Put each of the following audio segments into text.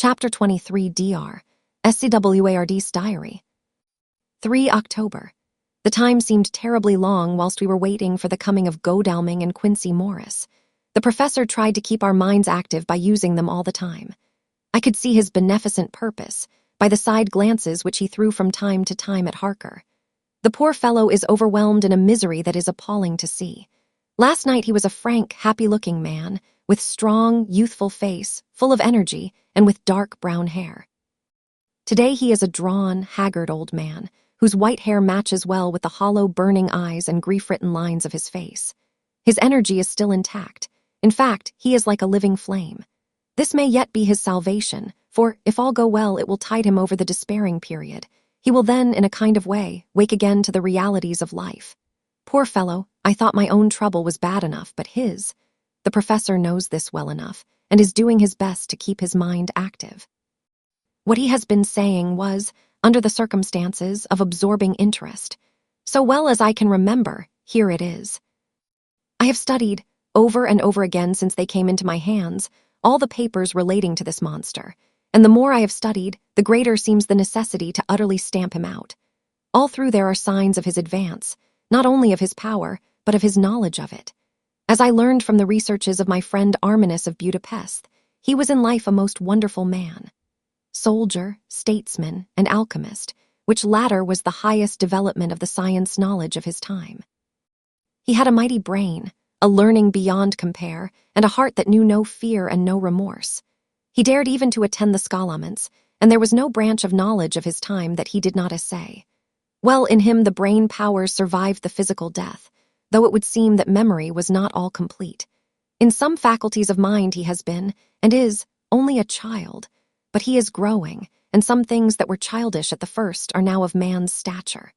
Chapter 23 Dr. SCWARD's Diary. 3 October. The time seemed terribly long whilst we were waiting for the coming of Godalming and Quincy Morris. The professor tried to keep our minds active by using them all the time. I could see his beneficent purpose by the side glances which he threw from time to time at Harker. The poor fellow is overwhelmed in a misery that is appalling to see. Last night he was a frank, happy-looking man, with strong, youthful face, full of energy, and with dark brown hair. Today he is a drawn, haggard old man, whose white hair matches well with the hollow, burning eyes and grief-written lines of his face. His energy is still intact. In fact, he is like a living flame. This may yet be his salvation, for, if all go well, it will tide him over the despairing period. He will then, in a kind of way, wake again to the realities of life. Poor fellow, I thought my own trouble was bad enough, but his... The professor knows this well enough, and is doing his best to keep his mind active. What he has been saying was, under the circumstances, of absorbing interest. So well as I can remember, here it is. I have studied, over and over again since they came into my hands, all the papers relating to this monster, and the more I have studied, the greater seems the necessity to utterly stamp him out. All through there are signs of his advance, not only of his power, but of his knowledge of it. As I learned from the researches of my friend Arminus of Budapest, he was in life a most wonderful man. Soldier, statesman, and alchemist, which latter was the highest development of the science knowledge of his time. He had a mighty brain, a learning beyond compare, and a heart that knew no fear and no remorse. He dared even to attend the scholaments, and there was no branch of knowledge of his time that he did not essay. Well, in him the brain powers survived the physical death, though it would seem that memory was not all complete. In some faculties of mind he has been, and is, only a child, but he is growing, and some things that were childish at the first are now of man's stature.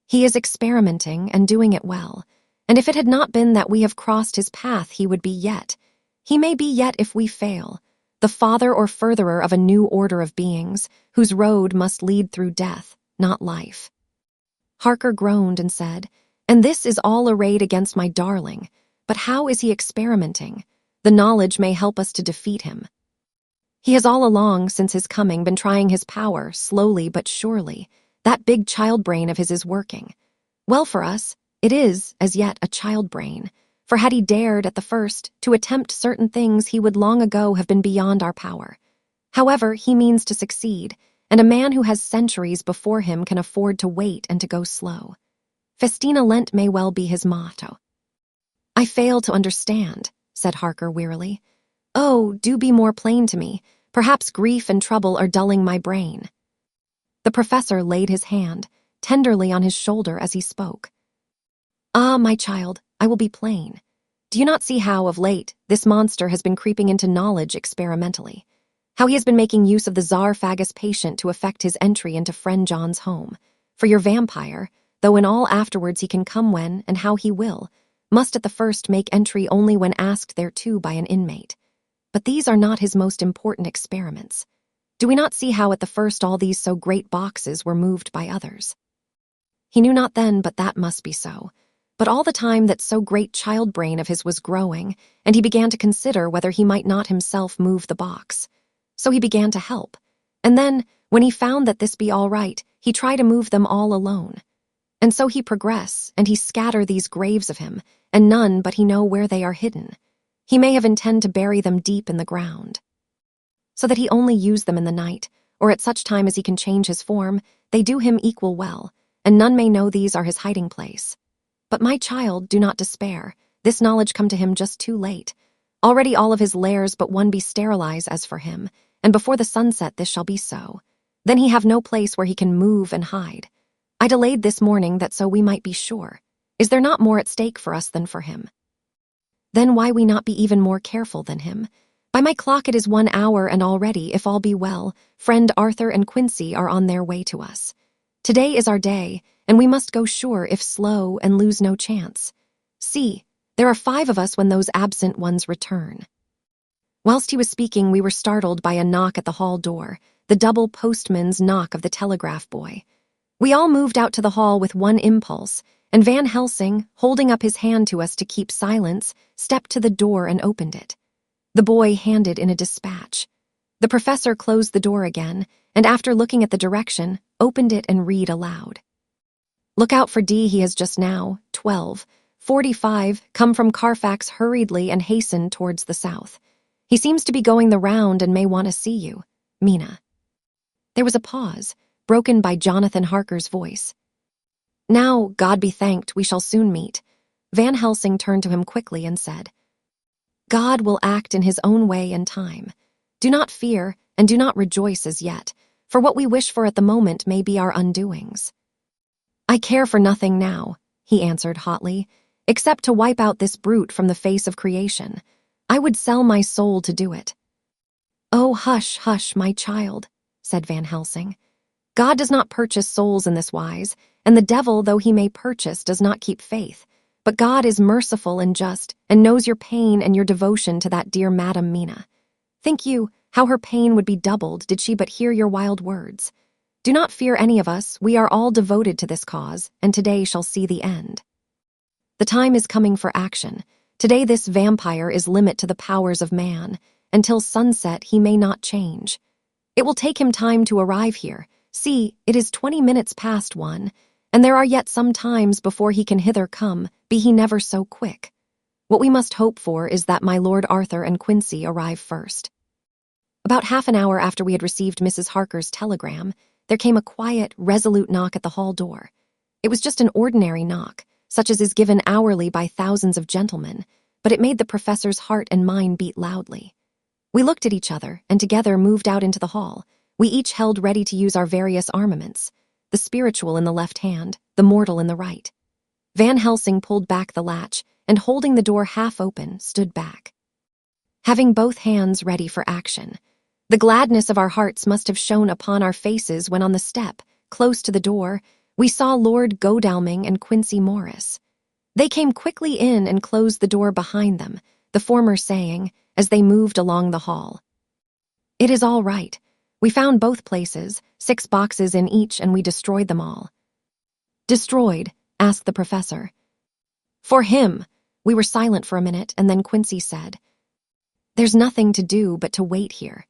He is experimenting and doing it well, and if it had not been that we have crossed his path he would be yet, he may be yet if we fail, the father or furtherer of a new order of beings, whose road must lead through death, not life. Harker groaned and said, "And this is all arrayed against my darling, but how is he experimenting? The knowledge may help us to defeat him." He has all along, since his coming, been trying his power, slowly but surely. That big child brain of his is working. Well for us, it is, as yet, a child brain, for had he dared, at the first, to attempt certain things he would long ago have been beyond our power. However, he means to succeed, and a man who has centuries before him can afford to wait and to go slow. Festina Lent may well be his motto. "I fail to understand," said Harker wearily. "Oh, do be more plain to me. Perhaps grief and trouble are dulling my brain." The professor laid his hand tenderly on his shoulder as he spoke. "Ah, my child, I will be plain. Do you not see how, of late, this monster has been creeping into knowledge experimentally? How he has been making use of the Zarfagus patient to effect his entry into friend John's home? For your vampire, though in all afterwards he can come when, and how he will, must at the first make entry only when asked thereto by an inmate. But these are not his most important experiments. Do we not see how at the first all these so great boxes were moved by others? He knew not then but that must be so, but all the time that so great child brain of his was growing, and he began to consider whether he might not himself move the box. So he began to help, and then, when he found that this be all right, he try to move them all alone. And so he progress, and he scatter these graves of him, and none but he know where they are hidden. He may have intend to bury them deep in the ground, so that he only use them in the night, or at such time as he can change his form, they do him equal well, and none may know these are his hiding place. But my child, do not despair, this knowledge come to him just too late. Already all of his lairs but one be sterilized as for him, and before the sunset this shall be so. Then he have no place where he can move and hide. I delayed this morning that so we might be sure. Is there not more at stake for us than for him? Then why we not be even more careful than him? By my clock it is 1 hour, and already, if all be well, friend Arthur and Quincy are on their way to us. Today is our day, and we must go sure if slow and lose no chance. See, there are 5 of us when those absent ones return." Whilst he was speaking, we were startled by a knock at the hall door, the double postman's knock of the telegraph boy. We all moved out to the hall with one impulse, and Van Helsing, holding up his hand to us to keep silence, stepped to the door and opened it. The boy handed in a dispatch. The professor closed the door again, and after looking at the direction, opened it and read aloud. Look out for D. He has just now, 12:45, come from Carfax hurriedly and hastened towards the south. He seems to be going the round and may want to see you. Mina. There was a pause, broken by Jonathan Harker's voice. Now, God be thanked, we shall soon meet. Van Helsing turned to him quickly and said, God will act in his own way and time. Do not fear, and do not rejoice as yet, for what we wish for at the moment may be our undoings. I care for nothing now, he answered hotly, except to wipe out this brute from the face of creation. I would sell my soul to do it. Oh, hush, hush, my child, said Van Helsing. God does not purchase souls in this wise, and the devil, though he may purchase, does not keep faith. But God is merciful and just, and knows your pain and your devotion to that dear Madam Mina. Think you how her pain would be doubled did she but hear your wild words? Do not fear any of us, we are all devoted to this cause, and today shall see the end. The time is coming for action. Today this vampire is limit to the powers of man. Until sunset he may not change. It will take him time to arrive here. See, it is 20 minutes past 1, and there are yet some times before he can hither come, be he never so quick. What we must hope for is that my Lord Arthur and Quincy arrive first. About half an hour after we had received Mrs. Harker's telegram, there came a quiet, resolute knock at the hall door. It was just an ordinary knock, such as is given hourly by thousands of gentlemen, but it made the professor's heart and mine beat loudly. We looked at each other, and together moved out into the hall. We each held ready to use our various armaments, the spiritual in the left hand, the mortal in the right. Van Helsing pulled back the latch, and holding the door half open, stood back, having both hands ready for action. The gladness of our hearts must have shone upon our faces when on the step, close to the door, we saw Lord Godalming and Quincy Morris. They came quickly in and closed the door behind them, the former saying, as they moved along the hall, It is all right. We found both places, 6 boxes in each, and we destroyed them all. Destroyed? Asked the professor. For him. We were silent for a minute, and then Quincy said, There's nothing to do but to wait here.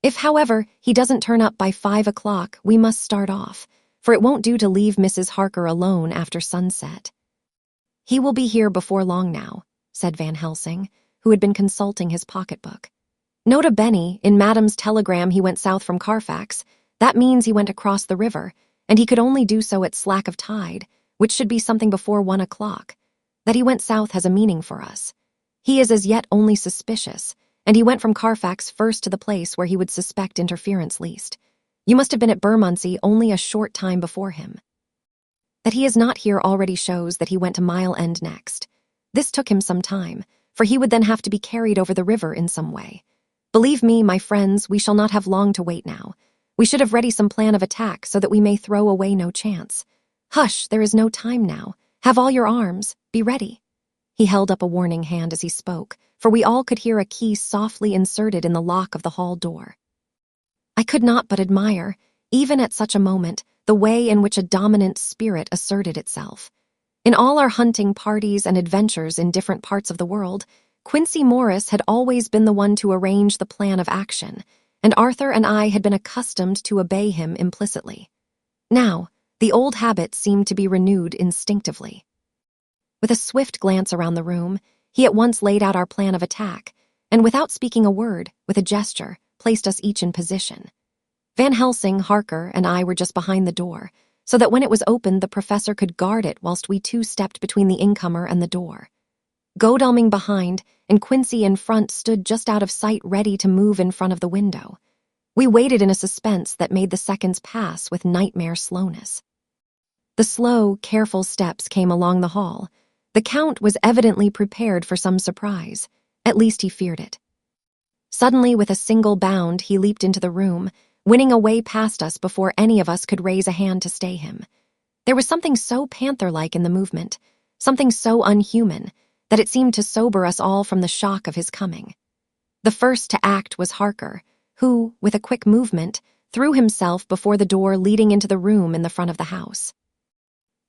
If, however, he doesn't turn up by 5 o'clock, we must start off, for it won't do to leave Mrs. Harker alone after sunset. He will be here before long now, said Van Helsing, who had been consulting his pocketbook. Nota bene, in Madam's telegram he went south from Carfax. That means he went across the river, and he could only do so at slack of tide, which should be something before 1 o'clock. That he went south has a meaning for us. He is as yet only suspicious, and he went from Carfax first to the place where he would suspect interference least. You must have been at Bermondsey only a short time before him. That he is not here already shows that he went to Mile End next. This took him some time, for he would then have to be carried over the river in some way. Believe me, my friends, we shall not have long to wait now. We should have ready some plan of attack so that we may throw away no chance. Hush, there is no time now. Have all your arms. Be ready. He held up a warning hand as he spoke, for we all could hear a key softly inserted in the lock of the hall door. I could not but admire, even at such a moment, the way in which a dominant spirit asserted itself. In all our hunting parties and adventures in different parts of the world, Quincy Morris had always been the one to arrange the plan of action, and Arthur and I had been accustomed to obey him implicitly. Now, the old habit seemed to be renewed instinctively. With a swift glance around the room, he at once laid out our plan of attack, and without speaking a word, with a gesture, placed us each in position. Van Helsing, Harker, and I were just behind the door, so that when it was opened the professor could guard it whilst we two stepped between the incomer and the door. Godalming behind, and Quincy in front stood just out of sight ready to move in front of the window. We waited in a suspense that made the seconds pass with nightmare slowness. The slow, careful steps came along the hall. The Count was evidently prepared for some surprise. At least he feared it. Suddenly, with a single bound, he leaped into the room, winning a way past us before any of us could raise a hand to stay him. There was something so panther-like in the movement, something so unhuman, that it seemed to sober us all from the shock of his coming. The first to act was Harker, who, with a quick movement, threw himself before the door leading into the room in the front of the house.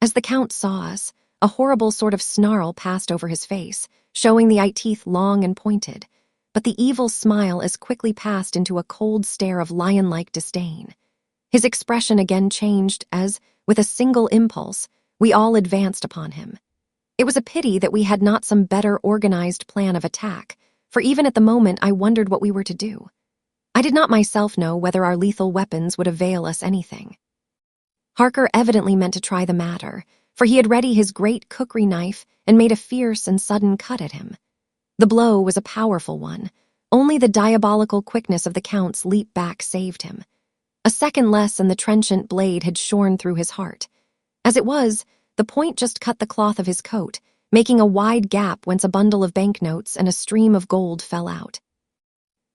As the Count saw us, a horrible sort of snarl passed over his face, showing the eye teeth long and pointed, but the evil smile as quickly passed into a cold stare of lion-like disdain. His expression again changed as, with a single impulse, we all advanced upon him. It was a pity that we had not some better organized plan of attack, for even at the moment I wondered what we were to do. I did not myself know whether our lethal weapons would avail us anything. Harker evidently meant to try the matter, for he had ready his great cookery knife and made a fierce and sudden cut at him. The blow was a powerful one. Only the diabolical quickness of the Count's leap back saved him. A second less and the trenchant blade had shorn through his heart. As it was, the point just cut the cloth of his coat, making a wide gap whence a bundle of banknotes and a stream of gold fell out.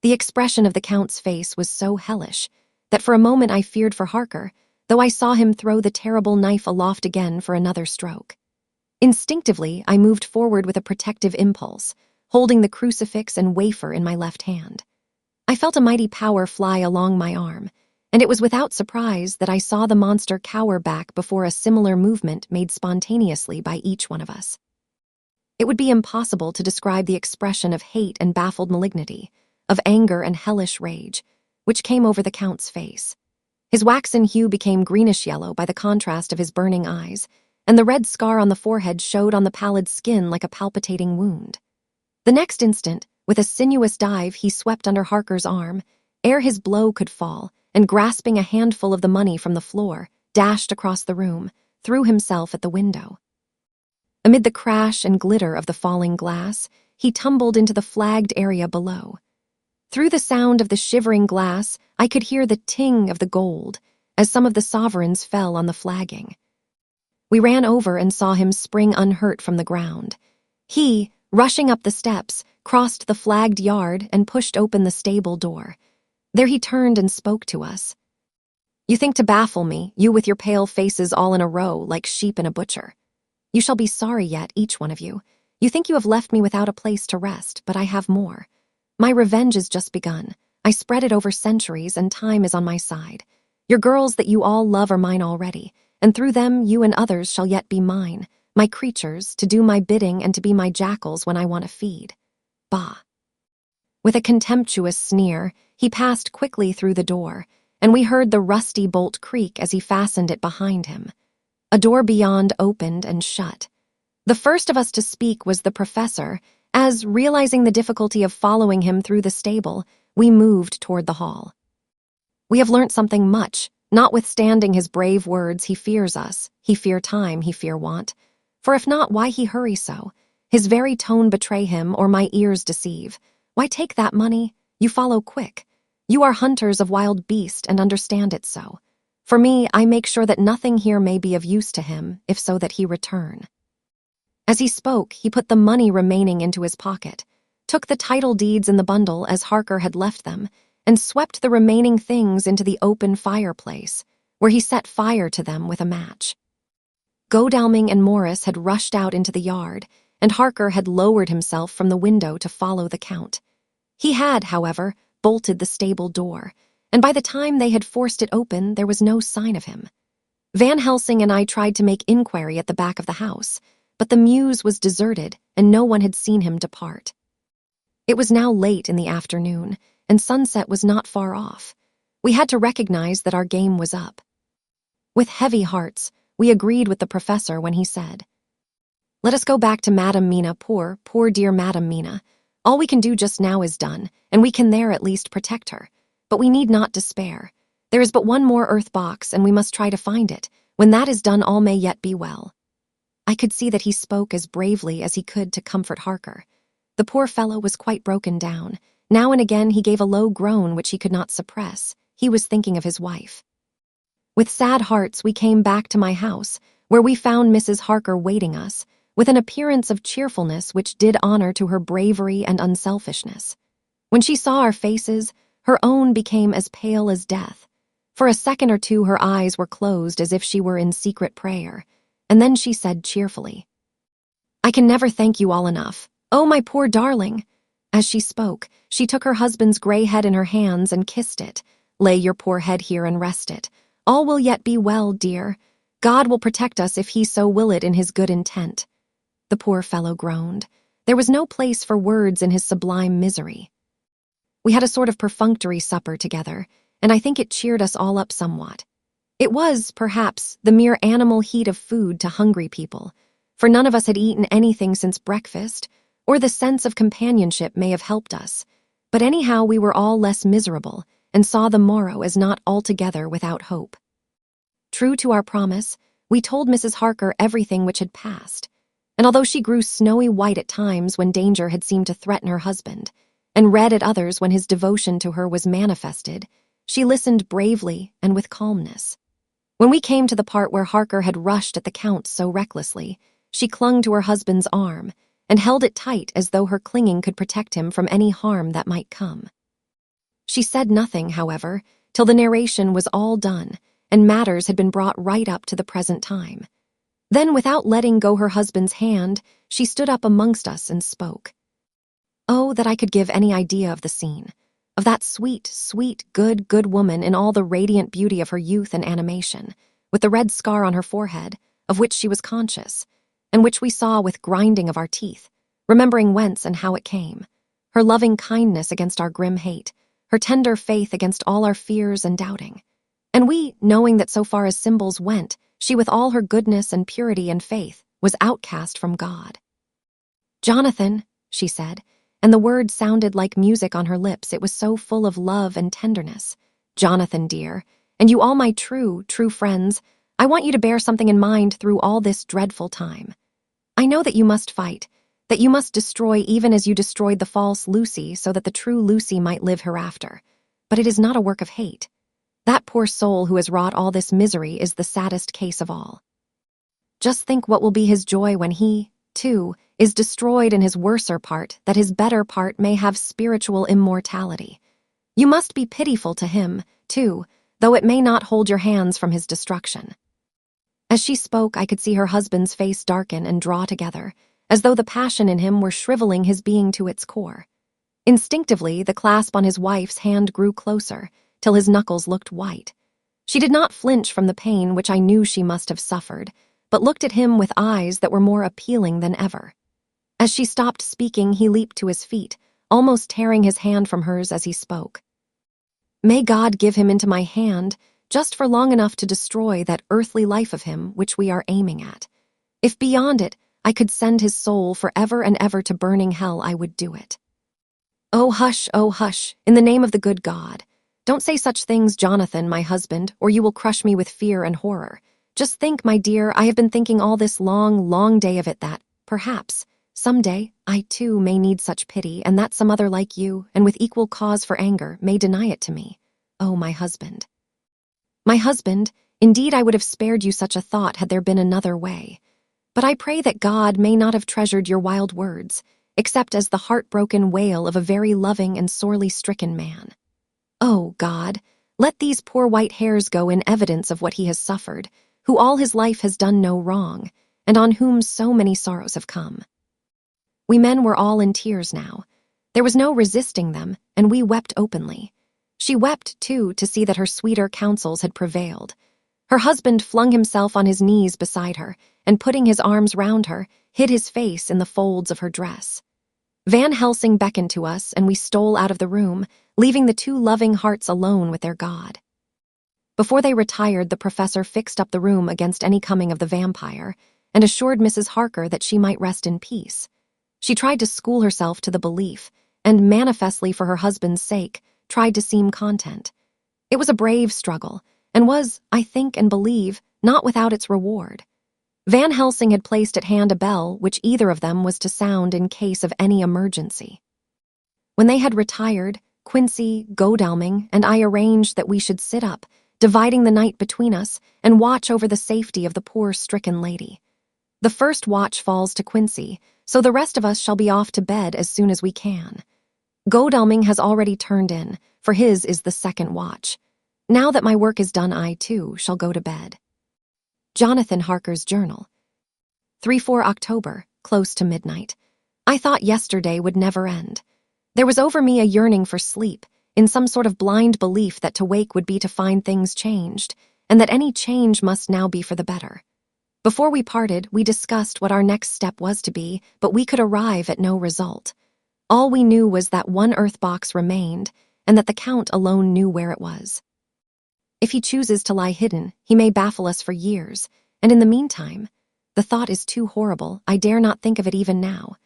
The expression of the Count's face was so hellish that for a moment I feared for Harker, though I saw him throw the terrible knife aloft again for another stroke. Instinctively, I moved forward with a protective impulse, holding the crucifix and wafer in my left hand. I felt a mighty power fly along my arm, and it was without surprise that I saw the monster cower back before a similar movement made spontaneously by each one of us. It would be impossible to describe the expression of hate and baffled malignity, of anger and hellish rage, which came over the Count's face. His waxen hue became greenish-yellow by the contrast of his burning eyes, and the red scar on the forehead showed on the pallid skin like a palpitating wound. The next instant, with a sinuous dive, he swept under Harker's arm, ere his blow could fall, and grasping a handful of the money from the floor, dashed across the room, threw himself at the window. Amid the crash and glitter of the falling glass, he tumbled into the flagged area below. Through the sound of the shivering glass, I could hear the ting of the gold, as some of the sovereigns fell on the flagging. We ran over and saw him spring unhurt from the ground. He, rushing up the steps, crossed the flagged yard and pushed open the stable door. There he turned and spoke to us. "You think to baffle me, you with your pale faces all in a row like sheep in a butcher. You shall be sorry yet, each one of you. You think you have left me without a place to rest, but I have more. My revenge is just begun. I spread it over centuries, and time is on my side. Your girls that you all love are mine already, and through them you and others shall yet be mine, my creatures, to do my bidding and to be my jackals when I want to feed. Bah." With a contemptuous sneer, he passed quickly through the door, and we heard the rusty bolt creak as he fastened it behind him. A door beyond opened and shut. The first of us to speak was the professor, as, realizing the difficulty of following him through the stable, we moved toward the hall. "We have learnt something much. Notwithstanding his brave words, he fears us. He fear time, he fear want. For if not, why he hurry so? His very tone betray him, or my ears deceive. Why take that money? You follow quick. You are hunters of wild beast and understand it so. For me, I make sure that nothing here may be of use to him, if so that he return." As he spoke, he put the money remaining into his pocket, took the title deeds in the bundle as Harker had left them, and swept the remaining things into the open fireplace, where he set fire to them with a match. Godalming and Morris had rushed out into the yard, and Harker had lowered himself from the window to follow the Count. He had, however, bolted the stable door, and by the time they had forced it open, there was no sign of him. Van Helsing and I tried to make inquiry at the back of the house, but the mews was deserted, and no one had seen him depart. It was now late in the afternoon, and sunset was not far off. We had to recognize that our game was up. With heavy hearts, we agreed with the professor when he said, "Let us go back to Madame Mina, poor dear Madame Mina. All we can do just now is done, and we can there at least protect her. But we need not despair. There is but one more earth box, and we must try to find it. When that is done, all may yet be well." I could see that he spoke as bravely as he could to comfort Harker. The poor fellow was quite broken down. Now and again he gave a low groan which he could not suppress. He was thinking of his wife. With sad hearts we came back to my house, where we found Mrs. Harker waiting us, with an appearance of cheerfulness which did honor to her bravery and unselfishness. When she saw our faces, her own became as pale as death. For a second or two her eyes were closed as if she were in secret prayer, and then she said cheerfully, "I can never thank you all enough. Oh, my poor darling." As she spoke, she took her husband's gray head in her hands and kissed it. "Lay your poor head here and rest it. All will yet be well, dear. God will protect us if he so will it in his good intent." The poor fellow groaned. There was no place for words in his sublime misery. We had a sort of perfunctory supper together, and I think it cheered us all up somewhat. It was, perhaps, the mere animal heat of food to hungry people, for none of us had eaten anything since breakfast, or the sense of companionship may have helped us. But anyhow, we were all less miserable, and saw the morrow as not altogether without hope. True to our promise, we told Mrs. Harker everything which had passed, and although she grew snowy white at times when danger had seemed to threaten her husband, and red at others when his devotion to her was manifested, she listened bravely and with calmness. When we came to the part where Harker had rushed at the Count so recklessly, she clung to her husband's arm and held it tight as though her clinging could protect him from any harm that might come. She said nothing, however, till the narration was all done and matters had been brought right up to the present time. Then, without letting go her husband's hand, she stood up amongst us and spoke. Oh, that I could give any idea of the scene, of that sweet, sweet, good woman in all the radiant beauty of her youth and animation, with the red scar on her forehead, of which she was conscious, and which we saw with grinding of our teeth, remembering whence and how it came, her loving kindness against our grim hate, her tender faith against all our fears and doubting. And we, knowing that so far as symbols went, she with all her goodness and purity and faith was outcast from God. "Jonathan," she said, and the word sounded like music on her lips, it was so full of love and tenderness. "Jonathan, dear, and you all my true friends, I want you to bear something in mind through all this dreadful time. I know that you must fight, that you must destroy even as you destroyed the false Lucy so that the true Lucy might live hereafter. But it is not a work of hate. That poor soul who has wrought all this misery is the saddest case of all. Just think what will be his joy when he, too, is destroyed in his worser part, that his better part may have spiritual immortality. You must be pitiful to him, too, though it may not hold your hands from his destruction." As she spoke, I could see her husband's face darken and draw together, as though the passion in him were shriveling his being to its core. Instinctively, the clasp on his wife's hand grew closer, till his knuckles looked white. She did not flinch from the pain which I knew she must have suffered, but looked at him with eyes that were more appealing than ever. As she stopped speaking, he leaped to his feet, almost tearing his hand from hers as he spoke. "May God give him into my hand, just for long enough to destroy that earthly life of him which we are aiming at. If beyond it I could send his soul for ever and ever to burning hell, I would do it." Oh, hush, in the name of the good God. Don't say such things, Jonathan, my husband, or you will crush me with fear and horror. Just think, my dear, I have been thinking all this long day of it that, perhaps, some day, I too may need such pity, and that some other like you, and with equal cause for anger, may deny it to me. Oh, my husband. My husband, indeed I would have spared you such a thought had there been another way. But I pray that God may not have treasured your wild words, except as the heartbroken wail of a very loving and sorely stricken man. Oh, God, let these poor white hairs go in evidence of what he has suffered, who all his life has done no wrong, and on whom so many sorrows have come. We men were all in tears now. There was no resisting them, and we wept openly. She wept, too, to see that her sweeter counsels had prevailed. Her husband flung himself on his knees beside her, and putting his arms round her, hid his face in the folds of her dress. Van Helsing beckoned to us, and we stole out of the room, leaving the two loving hearts alone with their God. Before they retired, the professor fixed up the room against any coming of the vampire, and assured Mrs. Harker that she might rest in peace. She tried to school herself to the belief, and manifestly for her husband's sake, tried to seem content. It was a brave struggle, and was, I think and believe, not without its reward. Van Helsing had placed at hand a bell which either of them was to sound in case of any emergency. When they had retired, Quincy, Godalming, and I arranged that we should sit up, dividing the night between us, and watch over the safety of the poor stricken lady. The first watch falls to Quincy, so the rest of us shall be off to bed as soon as we can. Godalming has already turned in, for his is the second watch. Now that my work is done, I, too, shall go to bed. Jonathan Harker's journal. 3-4 October, close to midnight. I thought yesterday would never end. There was over me a yearning for sleep, in some sort of blind belief that to wake would be to find things changed, and that any change must now be for the better. Before we parted, we discussed what our next step was to be, but we could arrive at no result. All we knew was that one earth box remained, and that the Count alone knew where it was. If he chooses to lie hidden, he may baffle us for years, and in the meantime, the thought is too horrible, I dare not think of it even now.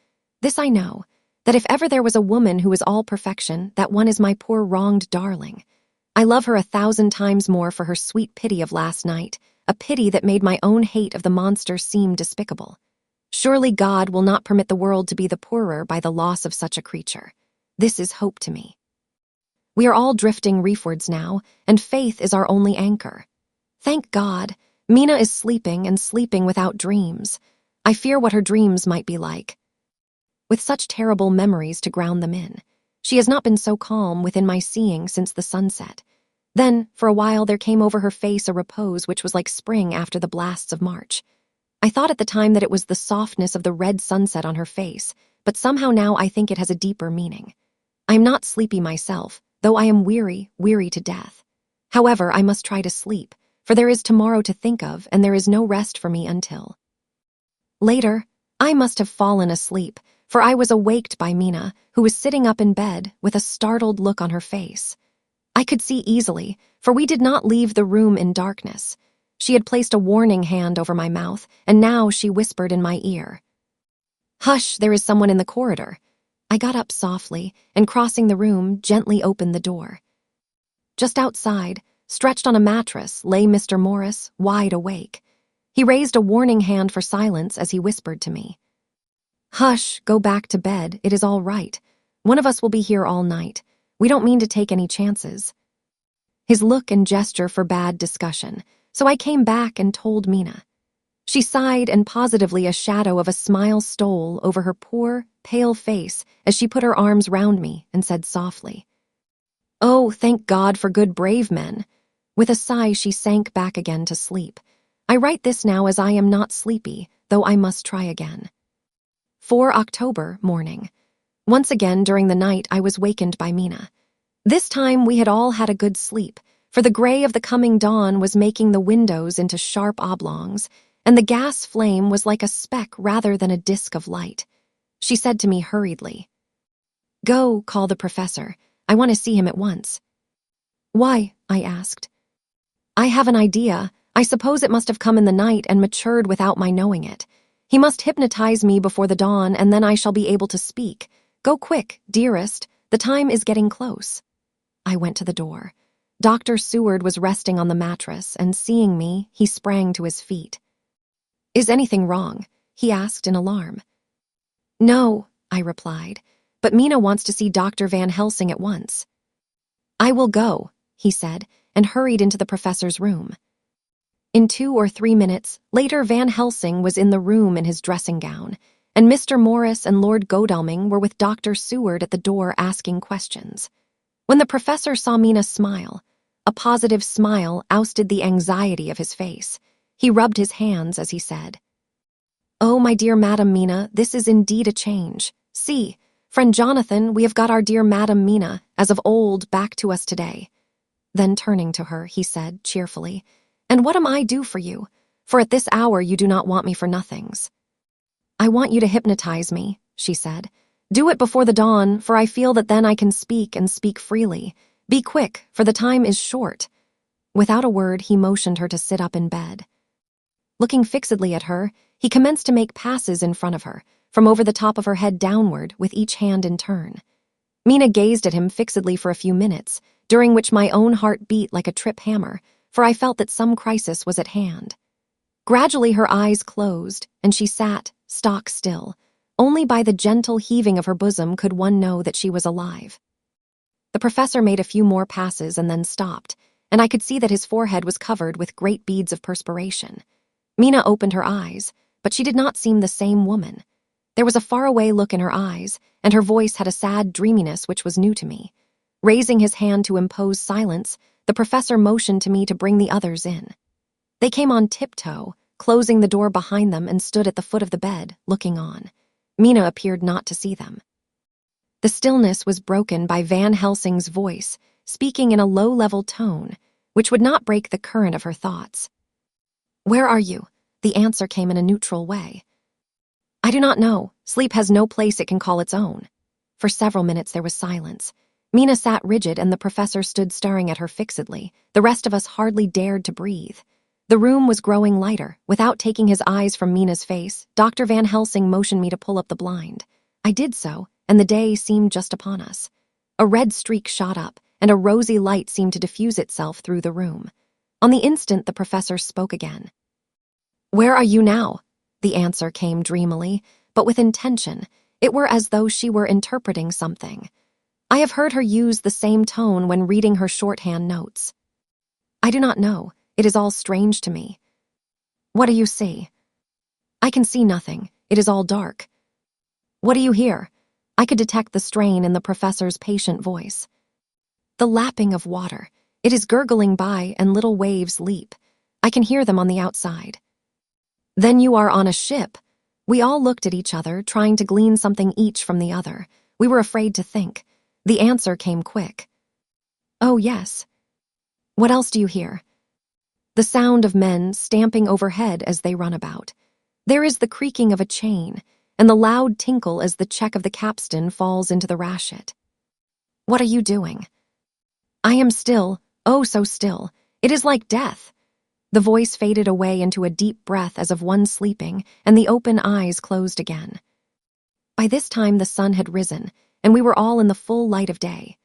This I know, that if ever there was a woman who is all perfection, that one is my poor wronged darling. I love her 1,000 times more for her sweet pity of last night, a pity that made my own hate of the monster seem despicable. Surely God will not permit the world to be the poorer by the loss of such a creature. This is hope to me. We are all drifting reefwards now, and faith is our only anchor. Thank God, Mina is sleeping and sleeping without dreams. I fear what her dreams might be like. With such terrible memories to ground them in, she has not been so calm within my seeing since the sunset. Then, for a while, there came over her face a repose which was like spring after the blasts of March. I thought at the time that it was the softness of the red sunset on her face, but somehow now I think it has a deeper meaning. I am not sleepy myself, though I am weary to death. However, I must try to sleep, for there is tomorrow to think of, and there is no rest for me until. Later, I must have fallen asleep, for I was awaked by Mina, who was sitting up in bed with a startled look on her face. I could see easily, for we did not leave the room in darkness. She had placed a warning hand over my mouth, and now she whispered in my ear. "Hush, there is someone in the corridor." I got up softly, and crossing the room, gently opened the door. Just outside, stretched on a mattress, lay Mr. Morris, wide awake. He raised a warning hand for silence as he whispered to me. "Hush, go back to bed, it is all right. One of us will be here all night. We don't mean to take any chances." His look and gesture forbade discussion, so I came back and told Mina. She sighed, and positively a shadow of a smile stole over her poor, pale face as she put her arms round me and said softly, "Oh, thank God for good brave men." With a sigh, she sank back again to sleep. I write this now as I am not sleepy, though I must try again. 4 October morning. Once again during the night I was wakened by Mina. This time we had all had a good sleep, for the gray of the coming dawn was making the windows into sharp oblongs, and the gas flame was like a speck rather than a disk of light. She said to me hurriedly, "Go, call the professor. I want to see him at once." "Why?" I asked. "I have an idea. I suppose it must have come in the night and matured without my knowing it. He must hypnotize me before the dawn, and then I shall be able to speak. Go quick, dearest. The time is getting close." I went to the door. Dr. Seward was resting on the mattress, and seeing me, he sprang to his feet. "Is anything wrong?" he asked in alarm. "No," I replied, "but Mina wants to see Dr. Van Helsing at once." "I will go," he said, and hurried into the professor's room. In 2 or 3 minutes later, Van Helsing was in the room in his dressing gown, and Mr. Morris and Lord Godalming were with Dr. Seward at the door asking questions. When the professor saw Mina smile, a positive smile ousted the anxiety of his face. He rubbed his hands as he said, "Oh, my dear Madam Mina, this is indeed a change. See, friend Jonathan, we have got our dear Madam Mina, as of old, back to us today." Then turning to her, he said cheerfully, "And what am I due for you? For at this hour you do not want me for nothings." "I want you to hypnotize me," she said. "Do it before the dawn, for I feel that then I can speak and speak freely. Be quick, for the time is short." Without a word, he motioned her to sit up in bed. Looking fixedly at her, he commenced to make passes in front of her, from over the top of her head downward, with each hand in turn. Mina gazed at him fixedly for a few minutes, during which my own heart beat like a trip hammer, for I felt that some crisis was at hand. Gradually her eyes closed, and she sat, stock still. Only by the gentle heaving of her bosom could one know that she was alive. The professor made a few more passes and then stopped, and I could see that his forehead was covered with great beads of perspiration. Mina opened her eyes, but she did not seem the same woman. There was a faraway look in her eyes, and her voice had a sad dreaminess which was new to me. Raising his hand to impose silence, the professor motioned to me to bring the others in. They came on tiptoe, closing the door behind them, and stood at the foot of the bed, looking on. Mina appeared not to see them. The stillness was broken by Van Helsing's voice, speaking in a low-level tone, which would not break the current of her thoughts. "Where are you?" The answer came in a neutral way. "I do not know. Sleep has no place it can call its own." For several minutes there was silence. Mina sat rigid and the professor stood staring at her fixedly. The rest of us hardly dared to breathe. The room was growing lighter. Without taking his eyes from Mina's face, Dr. Van Helsing motioned me to pull up the blind. I did so, and the day seemed just upon us. A red streak shot up, and a rosy light seemed to diffuse itself through the room. On the instant, the professor spoke again. "Where are you now?" The answer came dreamily, but with intention. It were as though she were interpreting something. I have heard her use the same tone when reading her shorthand notes. "I do not know. It is all strange to me." "What do you see?" "I can see nothing. It is all dark." "What do you hear?" I could detect the strain in the professor's patient voice. "The lapping of water. It is gurgling by and little waves leap. I can hear them on the outside." "Then you are on a ship." We all looked at each other, trying to glean something each from the other. We were afraid to think. The answer came quick. "Oh, yes." "What else do you hear?" "The sound of men stamping overhead as they run about. There is the creaking of a chain, and the loud tinkle as the check of the capstan falls into the rashit." "What are you doing?" "I am still, oh so still. It is like death." The voice faded away into a deep breath as of one sleeping, and the open eyes closed again. By this time the sun had risen, and we were all in the full light of day.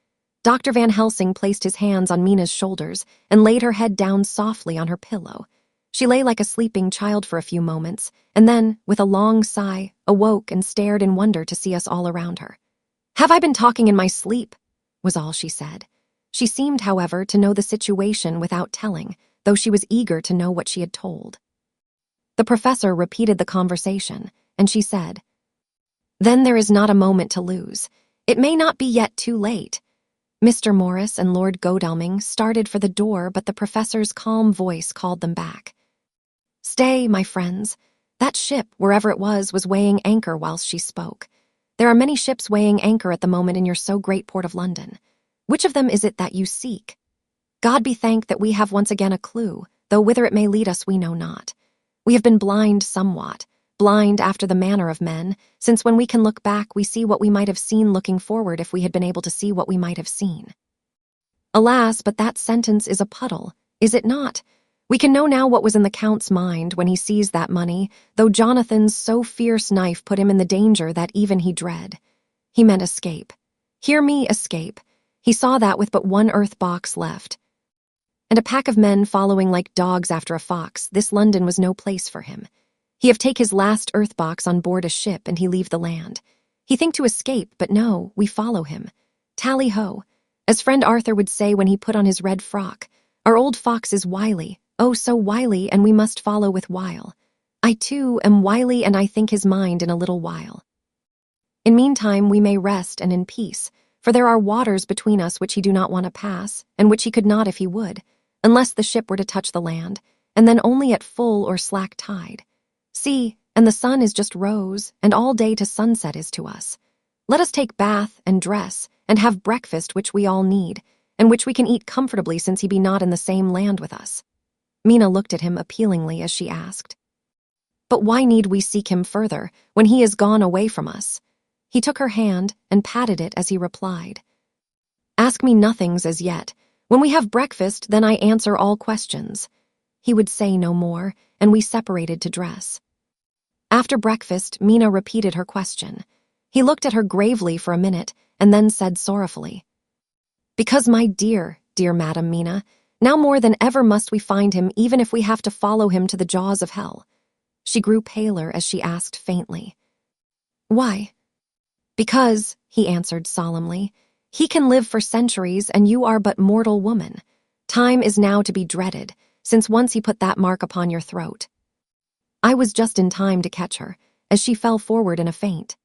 Dr. Van Helsing placed his hands on Mina's shoulders and laid her head down softly on her pillow. She lay like a sleeping child for a few moments, and then, with a long sigh, awoke and stared in wonder to see us all around her. "Have I been talking in my sleep?" was all she said. She seemed, however, to know the situation without telling, though she was eager to know what she had told. The professor repeated the conversation, and she said, "Then there is not a moment to lose. It may not be yet too late." Mr. Morris and Lord Godalming started for the door, but the professor's calm voice called them back. "Stay, my friends. That ship, wherever it was weighing anchor whilst she spoke. There are many ships weighing anchor at the moment in your so great port of London. Which of them is it that you seek? God be thanked that we have once again a clue, though whither it may lead us we know not. We have been blind somewhat, blind after the manner of men, since when we can look back we see what we might have seen looking forward if we had been able to see what we might have seen. Alas, but that sentence is a puddle, is it not? We can know now what was in the Count's mind when he seized that money, though Jonathan's so fierce knife put him in the danger that even he dread. He meant escape. Hear me, escape. He saw that with but one earth box left. And a pack of men following like dogs after a fox, this London was no place for him. He have take his last earth box on board a ship and he leave the land. He think to escape, but no, we follow him. Tally-ho. As friend Arthur would say when he put on his red frock, our old fox is wily, oh so wily, and we must follow with wile. I too am wily and I think his mind in a little while. In meantime we may rest and in peace, for there are waters between us which he do not want to pass, and which he could not if he would, unless the ship were to touch the land, and then only at full or slack tide. See, and the sun is just rose, and all day to sunset is to us. Let us take bath and dress, and have breakfast which we all need, and which we can eat comfortably since he be not in the same land with us." Mina looked at him appealingly as she asked, "But why need we seek him further, when he is gone away from us?" He took her hand and patted it as he replied, "Ask me nothings as yet. When we have breakfast, then I answer all questions." He would say no more, and we separated to dress. After breakfast, Mina repeated her question. He looked at her gravely for a minute, and then said sorrowfully, "Because, my dear, dear Madam Mina, now more than ever must we find him, even if we have to follow him to the jaws of hell." She grew paler as she asked faintly, "Why?" "Because," he answered solemnly, "he can live for centuries and you are but mortal woman. Time is now to be dreaded, since once he put that mark upon your throat." I was just in time to catch her, as she fell forward in a faint.